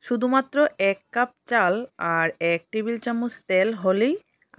শুধুমাত্র 1 কাপ চাল আর 1 টেবিল চামচ তেল হলেই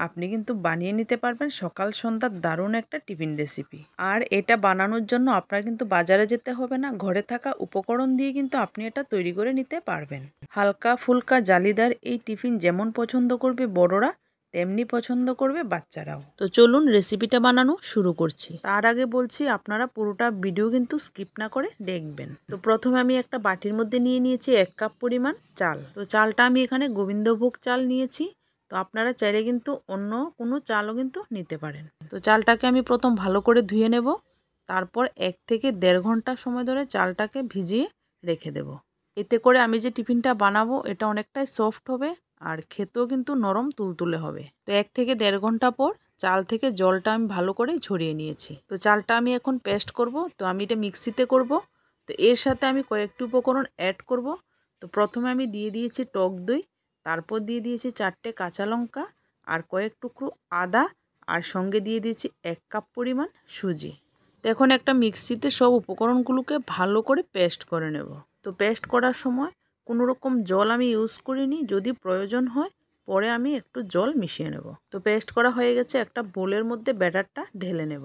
আপনি কিন্তু বানিয়ে নিতে পারবেন সকাল সন্ধ্যার দারুণ একটা টিফিন রেসিপি। আর এটা বানানোর জন্য আপনার কিন্তু বাজারে যেতে হবে না, ঘরে থাকা উপকরণ দিয়ে কিন্তু আপনি এটা তৈরি করে নিতে পারবেন। হালকা ফুলকা জালিদার এই টিফিন যেমন পছন্দ করবে বড়রা, তেমনি পছন্দ করবে বাচ্চারাও। তো চলুন রেসিপিটা বানানো শুরু করছি। তার আগে বলছি আপনারা পুরোটা ভিডিও কিন্তু স্কিপ না করে দেখবেন। তো প্রথমে আমি একটা বাটির মধ্যে নিয়ে নিয়েছি 1 কাপ পরিমাণ চাল। তো চালটা আমি এখানে গোবিন্দভোগ চাল নিয়েছি। তো আপনারা চাইলে কিন্তু অন্য কোনো চালও কিন্তু নিতে পারেন। তো চালটাকে আমি প্রথম ভালো করে ধুয়ে নেব, তারপর 1 থেকে 1.5 ঘন্টা সময় ধরে চালটাকে ভিজিয়ে রেখে দেব। এতে করে আমি যে টিফিনটা বানাবো এটা অনেকটাই সফট হবে আর খেতেও কিন্তু নরম তুলতুলে হবে। তো 1 থেকে 1.5 ঘন্টা পর চাল থেকে জলটা আমি ভালো করে ঝরিয়ে নিয়েছি। তো চালটা আমি এখন পেস্ট করব। তো আমি এটা মিক্সিতে করব। তো এর সাথে আমি কয়েকটি উপকরণ অ্যাড করব। তো প্রথমে আমি দিয়ে দিয়েছি টক দই, তারপর দিয়ে দিয়েছি 4টে কাঁচা লঙ্কা আর কয়েক টুকরো আদা, আর সঙ্গে দিয়ে দিয়েছি 1 কাপ পরিমাণ সুজি। তো এখন একটা মিক্সিতে সব উপকরণগুলোকে ভালো করে পেস্ট করে নেব। তো পেস্ট করার সময় কোনো রকম জল আমি ইউজ করিনি, যদি প্রয়োজন হয় পরে আমি একটু জল মিশিয়ে নেব। তো পেস্ট করা হয়ে গেছে, একটা বোলের মধ্যে ব্যাটারটা ঢেলে নেব।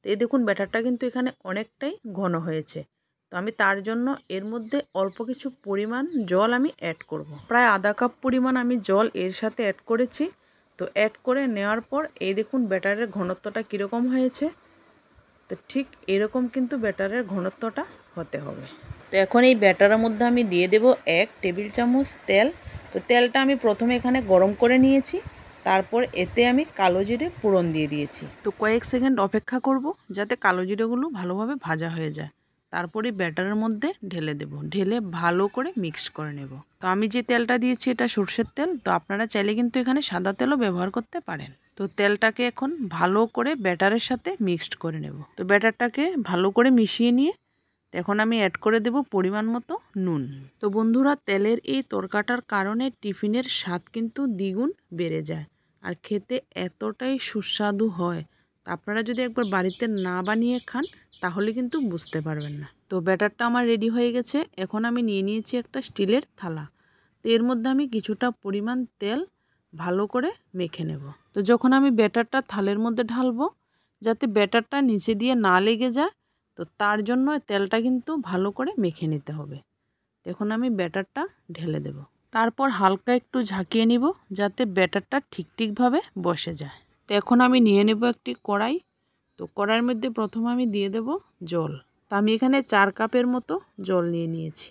তো এই দেখুন ব্যাটারটা কিন্তু এখানে অনেকটাই ঘন হয়েছে। তো আমি তার জন্য এর মধ্যে অল্প কিছু পরিমাণ জল আমি অ্যাড করব। প্রায় আধা কাপ পরিমাণ আমি জল এর সাথে অ্যাড করেছি। তো অ্যাড করে নেওয়ার পর এই দেখুন ব্যাটারের ঘনত্বটা কীরকম হয়েছে। তো ঠিক এরকম কিন্তু ব্যাটারের ঘনত্বটা হতে হবে। তো এখন এই ব্যাটারের মধ্যে আমি দিয়ে দেব 1 টেবিল চামচ তেল। তো তেলটা আমি প্রথমে এখানে গরম করে নিয়েছি, তারপর এতে আমি কালো জিরে ফোড়ন দিয়ে দিয়েছি। তো কয়েক সেকেন্ড অপেক্ষা করব যাতে কালো জিরেগুলো ভালোভাবে ভাজা হয়ে যায়। তারপরে ব্যাটারের মধ্যে ঢেলে দেব, ঢেলে ভালো করে মিক্স করে নেব। তো আমি যে তেলটা দিয়েছি এটা সরষের তেল। তো আপনারা চাইলে কিন্তু এখানে সাদা তেলও ব্যবহার করতে পারেন। তো তেলটাকে এখন ভালো করে ব্যাটারের সাথে মিক্সড করে নেব। তো ব্যাটারটাকে ভালো করে মিশিয়ে নিয়ে এখন আমি অ্যাড করে দেব পরিমাণ মতো নুন। তো বন্ধুরা, তেলের এই তরকাটার কারণে টিফিনের স্বাদ কিন্তু দ্বিগুণ বেড়ে যায় আর খেতে এতটাই সুস্বাদু হয়। তা আপনারা যদি একবার বাড়িতে না বানিয়ে খান তাহলে কিন্তু বুঝতে পারবেন না। তো ব্যাটারটা আমার রেডি হয়ে গেছে। এখন আমি নিয়ে নিয়েছি একটা স্টিলের থালা। তো এর মধ্যে আমি কিছুটা পরিমাণ তেল ভালো করে মেখে নেব। তো যখন আমি ব্যাটারটা থালের মধ্যে ঢালবো, যাতে ব্যাটারটা নিচে দিয়ে না লেগে যায়, তো তার জন্য তেলটা কিন্তু ভালো করে মেখে নিতে হবে। এখন আমি ব্যাটারটা ঢেলে দেব, তারপর হালকা একটু ঝাঁকিয়ে নিব যাতে ব্যাটারটা ঠিকভাবে বসে যায়। তো এখন আমি নিয়ে নেব একটি কড়াই। তো কড়াইয়ের মধ্যে প্রথমে আমি দিয়ে দেব জল। তো আমি এখানে 4 কাপের মতো জল নিয়ে নিয়েছি।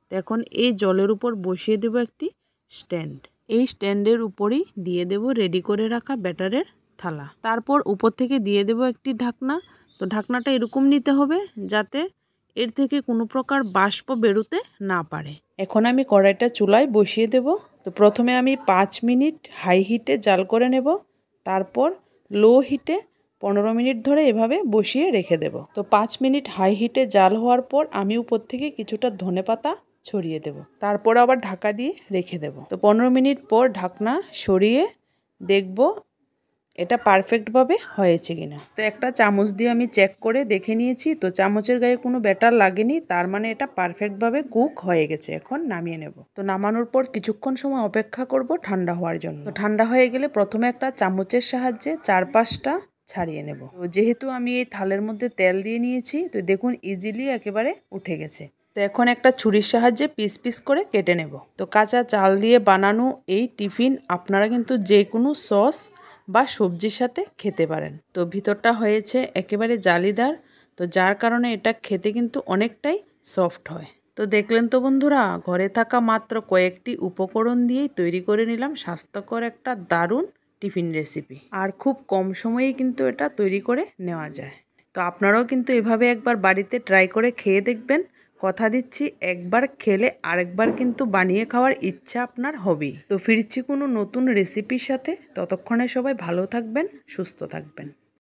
তো এখন এই জলের উপর বসিয়ে দেব একটি স্ট্যান্ড। এই স্ট্যান্ডের উপরেই দিয়ে দেব রেডি করে রাখা ব্যাটারের থালা। তারপর উপর থেকে দিয়ে দেব একটি ঢাকনা। তো ঢাকনাটা এরকম নিতে হবে যাতে এর থেকে কোনো প্রকার বাষ্প বেরোতে না পারে। এখন আমি কড়াইটা চুলায় বসিয়ে দেব। তো প্রথমে আমি 5 মিনিট হাই হিটে জাল করে নেব, তারপর লো হিটে 15 মিনিট ধরে এভাবে বসিয়ে রেখে দেব। তো 5 মিনিট হাই হিটে জাল হওয়ার পর আমি উপর থেকে কিছুটা ধনেপাতা ছড়িয়ে দেব, তারপর আবার ঢাকা দিয়ে রেখে দেব। তো 15 মিনিট পর ঢাকনা সরিয়ে দেখব এটা পারফেক্টভাবে হয়েছে কিনা। তো একটা চামচ দিয়ে আমি চেক করে দেখে নিয়েছি। তো চামচের গায়ে কোনো ব্যাটার লাগেনি, তার মানে এটা পারফেক্টভাবে কুক হয়ে গেছে। এখন নামিয়ে নেব। তো নামানোর পর কিছুক্ষণ সময় অপেক্ষা করব ঠান্ডা হওয়ার জন্য। তো ঠান্ডা হয়ে গেলে প্রথমে একটা চামচের সাহায্যে 4-5টা ছাড়িয়ে নেব। তো যেহেতু আমি এই থালের মধ্যে তেল দিয়ে নিয়েছি, তো দেখুন ইজিলি একেবারে উঠে গেছে। তো এখন একটা ছুরির সাহায্যে পিস পিস করে কেটে নেব। তো কাঁচা চাল দিয়ে বানানো এই টিফিন আপনারা কিন্তু যে কোনো সস বা সবজির সাথে খেতে পারেন। তো ভিতরটা হয়েছে একেবারে জালিদার, তো যার কারণে এটা খেতে কিন্তু অনেকটাই সফট হয়। তো দেখলেন তো বন্ধুরা, ঘরে থাকা মাত্র কয়েকটি উপকরণ দিয়েই তৈরি করে নিলাম স্বাস্থ্যকর একটা দারুণ টিফিন রেসিপি। আর খুব কম সময়েই কিন্তু এটা তৈরি করে নেওয়া যায়। তো আপনারাও কিন্তু এভাবে একবার বাড়িতে ট্রাই করে খেয়ে দেখবেন। কথা দিচ্ছি একবার খেলে আরেকবার কিন্তু বানিয়ে খাওয়ার ইচ্ছা আপনার হবেই। তো ফিরছি কোনো নতুন রেসিপির সাথে। ততক্ষণে সবাই ভালো থাকবেন, সুস্থ থাকবেন।